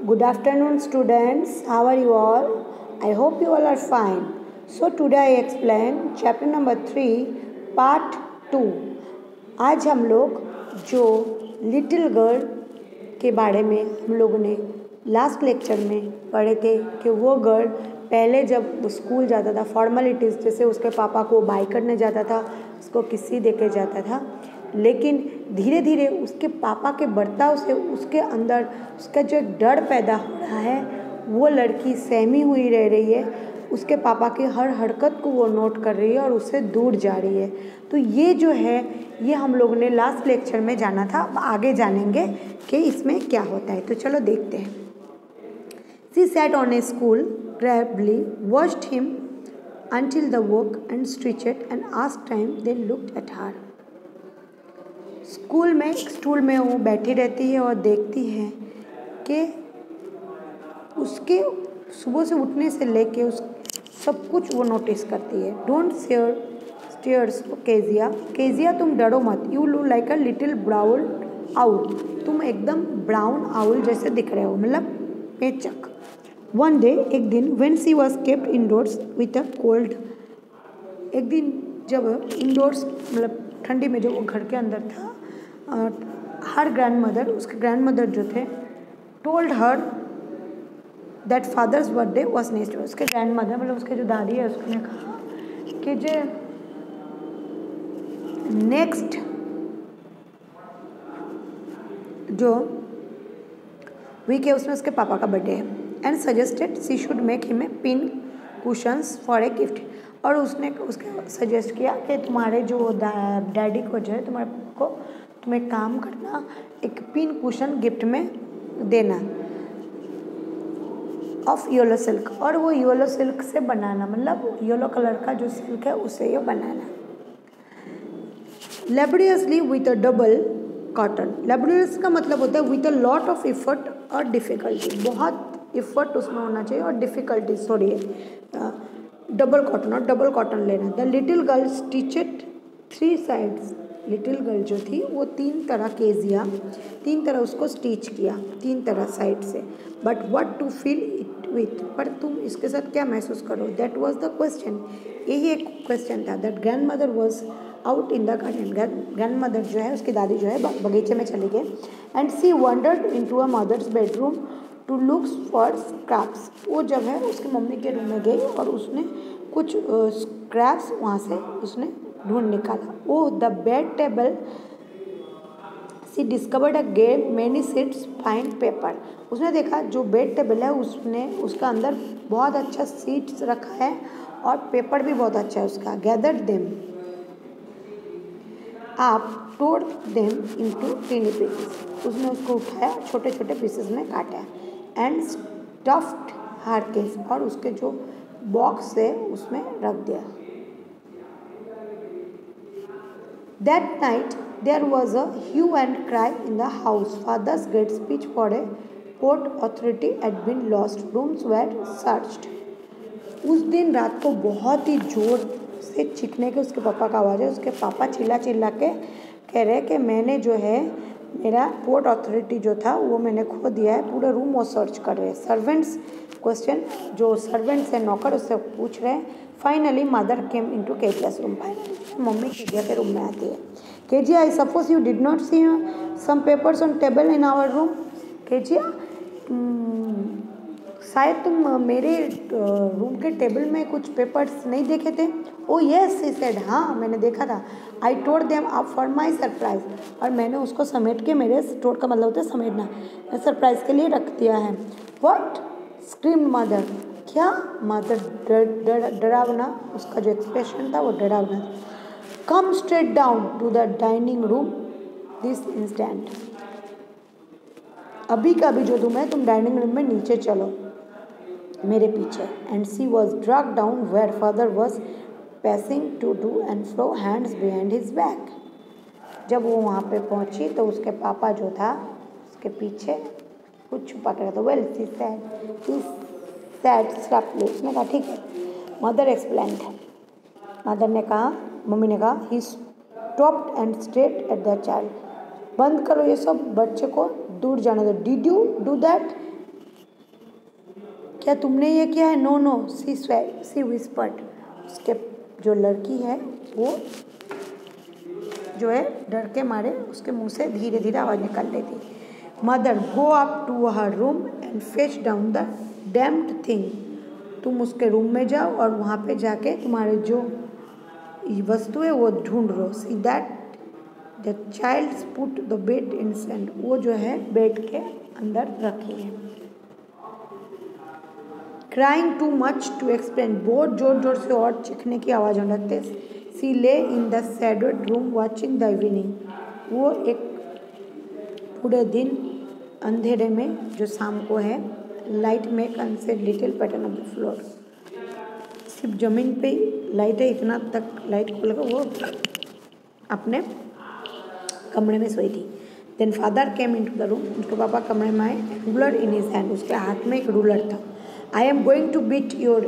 Good afternoon, students. How are you all? I hope you all are fine. So today I explain chapter number 3, part 2. आज हम लोग जो little girl के बारे में हम लोगों ने लास्ट लेक्चर में पढ़े थे कि वो गर्ल पहले जब स्कूल जाता था फॉर्मेलिटीज़ जैसे उसके पापा को बाय करने जाता था, उसको किसी दे के जाता था, लेकिन धीरे धीरे उसके पापा के बर्ताव से उसके अंदर उसका जो एक डर पैदा हो रहा है, वो लड़की सहमी हुई रह रही है, उसके पापा की हर हरकत को वो नोट कर रही है और उससे दूर जा रही है। तो ये जो है ये हम लोगों ने लास्ट लेक्चर में जाना था, अब आगे जानेंगे कि इसमें क्या होता है। तो चलो देखते हैं। She sat on a stool, gravely watched him until the work and stretched and asked time, then looked at her. School में एक स्टूल में वो बैठी रहती है और देखती है कि उसके सुबह से उठने से लेके उस सब कुछ वो नोटिस करती है। डोंट स्टेयर्स केजिया, केजिया तुम डरो मत, you look like a little brown owl, तुम एकदम ब्राउन आउल जैसे दिख रहे हो, मतलब पेचक। वन डे, एक दिन, when she was kept indoors with a cold, एक दिन जब इंडोर्स मतलब ठंडी में जो वो घर के अंदर था, हर ग्रैंडमदर, उसके ग्रैंडमदर जो थे, told her that father's birthday was next, उसके ग्रैंडमदर मतलब उसके जो दादी है उसने कहा कि जो नेक्स्ट जो वीक है उसमें उसके पापा का बर्थडे है, and suggested she should make him a pin cushions for a gift, और उसने उसके सजेस्ट किया कि तुम्हारे जो डैडी को जो है तुम्हारे को तुम एक काम करना, एक पिन कुशन गिफ्ट में देना ऑफ येलो सिल्क, और वो येलो सिल्क से बनाना, मतलब येलो कलर का जो सिल्क है उससे ये बनाना। Laboriously with a double cotton, laborious का मतलब होता है with a lot of effort और डिफ़िकल्टी, बहुत एफर्ट उसमें होना चाहिए और डिफ़िकल्टी, सॉरी डबल कॉटन, और डबल कॉटन लेना। The little girl stitched 3 sides, little girl जो थी वो 3 तरह केजिया, 3 तरह उसको स्टिच किया, 3 तरह साइड से। But what to fill it with, पर तुम इसके साथ क्या महसूस करो, दैट वाज द क्वेश्चन, यही एक क्वेश्चन था। That grand mother was out in the garden, grand mother जो है उसकी दादी जो है बगीचे में चली गई, and she wandered into a mother's bedroom to looks for scraps, वो जब है उसकी मम्मी के रूम में गई और उसने कुछ स्क्रैप्स वहाँ से उसने ढूंढ निकाला। Oh the bed table, she discovered a game many sheets fine paper, उसने देखा जो बेड टेबल है उसने उसका अंदर बहुत अच्छा सीट्स रखा है और पेपर भी बहुत अच्छा है उसका। गैदर्ड देम आप, तोड़ देम इनटू टीनी पीसेस, उसने उसको उठाया छोटे छोटे पीसेस में काटा, एंड स्टफ्ड हर केस, और उसके जो बॉक्स है उसमें रख दिया। That night there was a hue and cry in the house, father's great speech for a port authority had been lost, rooms were searched, उस दिन रात को बहुत ही जोर से चीखने के उसके पापा का आवाज़ है, उसके पापा चिल्ला चिल्ला के कह रहे कि मैंने जो है मेरा पोर्ट अथॉरिटी जो था वो मैंने खो दिया है, पूरे रूम वो सर्च कर रहे हैं। सर्वेंट्स क्वेश्चन, जो सर्वेंट्स है नौकर उससे पूछ रहे हैं। Finally mother came into Kezia's room, finally mummy Kezia के रूम में आती है। Kezia, I suppose you did not see some papers on table in our room, Kezia शायद तुम मेरे रूम के टेबल में कुछ पेपर्स नहीं देखे थे। ओ येस शी सेड, हाँ मैंने देखा था। I tore them up for my surprise, और मैंने उसको समेट के, मेरे स्टोर का मतलब होता है समेटना, मैं सरप्राइज के लिए रख दिया है। व्हाट स्क्रीम्ड मदर, क्या मदर डरावना, उसका जो एक्सप्रेशन था वो डरावना था। Come straight down to the dining room this instant, अभी का अभी जो तुम है तुम डाइनिंग रूम में नीचे चलो मेरे पीछे। And she was drug down where father was pacing to do and fro hands behind his back, जब वो वहाँ पे पहुँची तो उसके पापा जो था उसके पीछे कुछ छुपा के रखा था। वेल सी सैड स्टफली, उसने कहा ठीक है। मदर एक्सप्लेन्ड, मदर ने कहा, मम्मी ने कहा, he stopped and stayed at the child, बंद करो ये सब, बच्चे को दूर जाने दो। डिड यू डू दैट, क्या तुमने ये किया है? नो नो, सी विस्पर्ड। उसके जो लड़की है वो जो है डर के मारे उसके मुंह से धीरे धीरे आवाज़ निकाल रही थी। Mother, go up to her room and fetch down the damned thing. तुम उसके रूम में जाओ और वहाँ पे जाके तुम्हारे जो वस्तु है वो ढूंढ लो। See that the child put the bed in sand. वो जो है बेड के अंदर रखी है। Crying too much to explain. बहुत जोर जोर से और चीखने की आवाज़ होने लगते। सी ले in the shadowed room watching the evening. वो एक पूरे दिन अंधेरे में जो शाम को है, light make unsaid little pattern of the floor. सिर्फ जमीन पे लाइट है, इतना तक लाइट को लगा। वो अपने कमरे में सोई थी। Then father came into the room. उनके पापा कमरे में आए। Ruler in his hand. उसके हाथ में एक रूलर था। I am going to beat your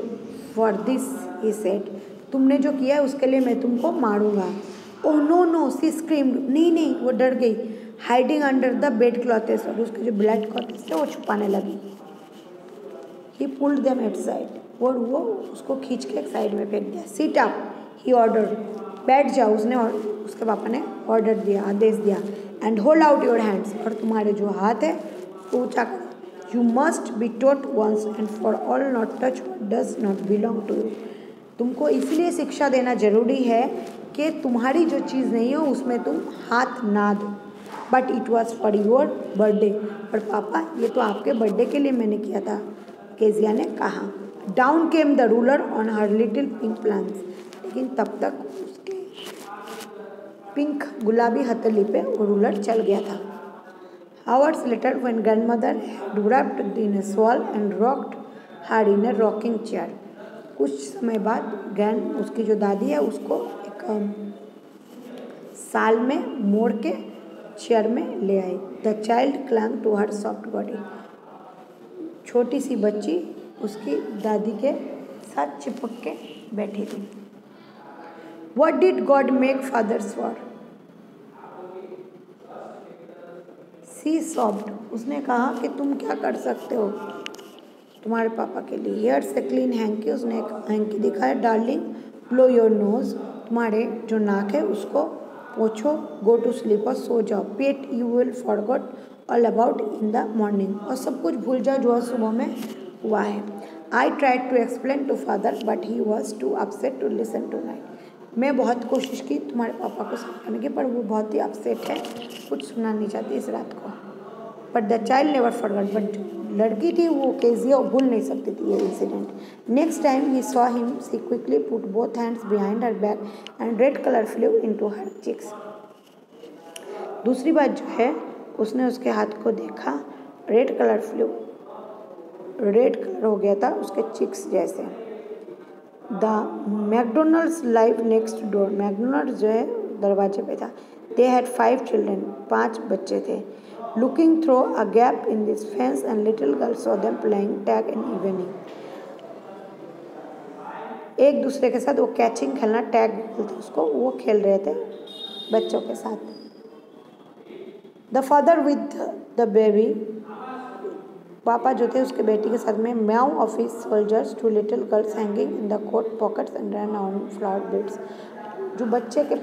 for this, he said. तुमने जो किया है उसके लिए मैं तुमको मारूंगा। Oh no no, she screamed. नहीं नहीं, वो डर गई। Hiding under the bed clothes. और उसके जो ब्लड क्लॉथेस थे वो छुपाने लगी। ही पुल्ड देम एट साइड। और वो उसको खींच के एक साइड में फेंक दिया। Sit up, he ordered. बैठ जाओ, उसने उसके पापा ने ऑर्डर दिया, आदेश दिया। And hold out your hands. और तुम्हारे जो हाथ है वो ऊंचा करो। You must be taught once and for all not touch what does not belong to you. तुमको इसलिए शिक्षा देना जरूरी है कि तुम्हारी जो चीज़ नहीं हो उसमें तुम हाथ ना दो। But it was for your birthday. पर पापा, ये तो आपके बर्थडे के लिए मैंने किया था, केजिया ने कहा। Down came the ruler on her little pink plants. लेकिन तब तक उसके पिंक गुलाबी हथेली पे वो रूलर चल गया था। Hours later, when grandmother had wrapped in a shawl and rocked her in a rocking chair, कुछ समय बाद उसकी जो दादी है उसको एक साल में मोड़ के चेयर में ले आई। The child clung to her soft body। छोटी सी बच्ची उसकी दादी के साथ चिपक के बैठी थी। What did God make fathers for? She soft. उसने कहा कि तुम क्या कर सकते हो तुम्हारे पापा के लिए। हेयर से क्लीन हैंकी। उसने एक हैंकी दिखाया। Darling, blow your nose. तुम्हारे जो नाक है उसको पोछो। गो टू स्लीप, और सो जाओ। Pet, you will forgot all about in the morning. और सब कुछ भूल जाओ जो सुबह में हुआ है। I tried to explain to father but he was too upset to listen tonight. मैं बहुत कोशिश की तुम्हारे पापा को समझाने की, पर वो बहुत ही अपसेट है, कुछ सुनना नहीं चाहती इस रात को। But the child never forgot. But लड़की थी वो केजिया भूल नहीं सकती थी ये incident. Next time he saw him, she quickly put both hands behind her back and red colour flew into her cheeks. दूसरी बात जो है, उसने उसके हाथ को देखा, red colour flew, red colour हो गया था उसके चिक्स जैसे। The McDonalds live next door. McDonalds जो है दरवाजे पे था। They had 5 children. 5 बच्चे थे। Looking through a gap in this fence and little girl saw them playing tag in evening. एक दूसरे के साथ वो कैचिंग खेलना, टैग बोलते उसको, वो खेल रहे थे बच्चों के साथ। The father with the baby. Papa जो थे उसके बेटी के साथ में। Meow of his soldiers, 2 little girls hanging in the coat pockets and run on flower beds. जो बच्चे के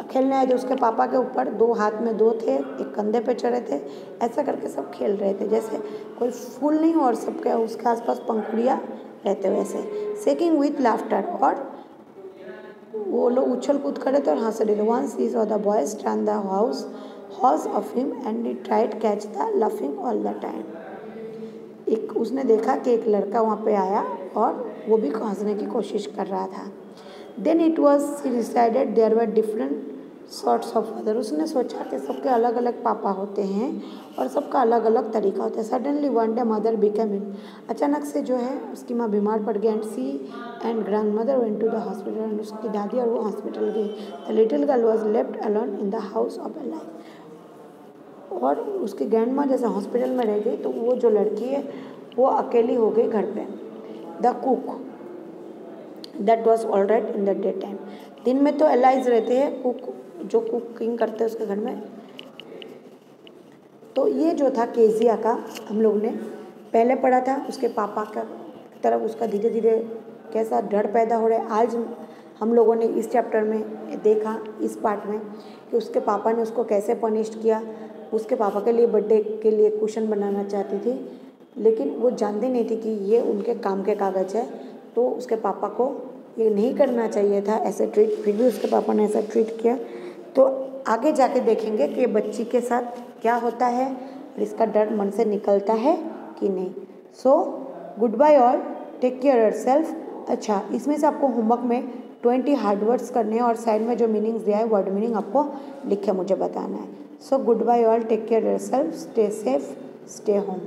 खेलने आए थे उसके पापा के ऊपर 2 हाथ में 2 थे, एक कंधे पे चढ़े थे। ऐसा करके सब खेल रहे थे जैसे कोई फूल नहीं हो और सबके उसके आसपास पंखुड़ियाँ रहते वैसे। सेकिंग विथ लाफ्टर। और वो लोग उछल कूद करे थे और हंस रहे थे। Once he saw the boys turn the house of him and he tried catch the laughing all the time. एक उसने देखा कि एक लड़का वहाँ पे आया और वो भी हंसने की कोशिश कर रहा था। Then it was decided there were different sorts of father. उसने सोचा कि सबके अलग अलग पापा होते हैं और सबका अलग अलग तरीका होता है। Suddenly one day mother became ill. अचानक से जो है उसकी माँ बीमार पड़ गई। And she and grandmother went to the hospital. एंड उसकी दादी और वो हॉस्पिटल गई। The little girl was left alone in the house of a life. और उसकी ग्रैंड माँ जैसे हॉस्पिटल में रह गई तो वो जो लड़की है वो अकेली हो गई घर पे। The cook that was all right in the day time. दिन में तो एलाइज रहते हैं, कुक जो कुकिंग करते हैं उसके घर में। तो ये जो था केजिया का हम लोग ने पहले पढ़ा था उसके पापा का तरफ उसका धीरे धीरे कैसा डर पैदा हो रहा है। आज हम लोगों ने इस चैप्टर में देखा, इस पार्ट में, कि उसके पापा ने उसको कैसे पनिश किया। उसके पापा के लिए बर्थडे के लिए कुशन बनाना चाहती थी, लेकिन वो जानती नहीं थी कि ये उनके काम के कागज़ है, तो उसके पापा को ये नहीं करना चाहिए था ऐसे ट्रीट, फिर भी उसके पापा ने ऐसा ट्रीट किया। तो आगे जाके देखेंगे कि बच्ची के साथ क्या होता है और इसका डर मन से निकलता है कि नहीं। So goodbye all, take care yourself. अच्छा, इसमें से आपको होमवर्क में 20 हार्ड वर्ड्स करने हैं और साइड में जो मीनिंग्स दिया है वर्ड मीनिंग आपको लिख के मुझे बताना है। So goodbye all, take care yourself, stay safe, stay home.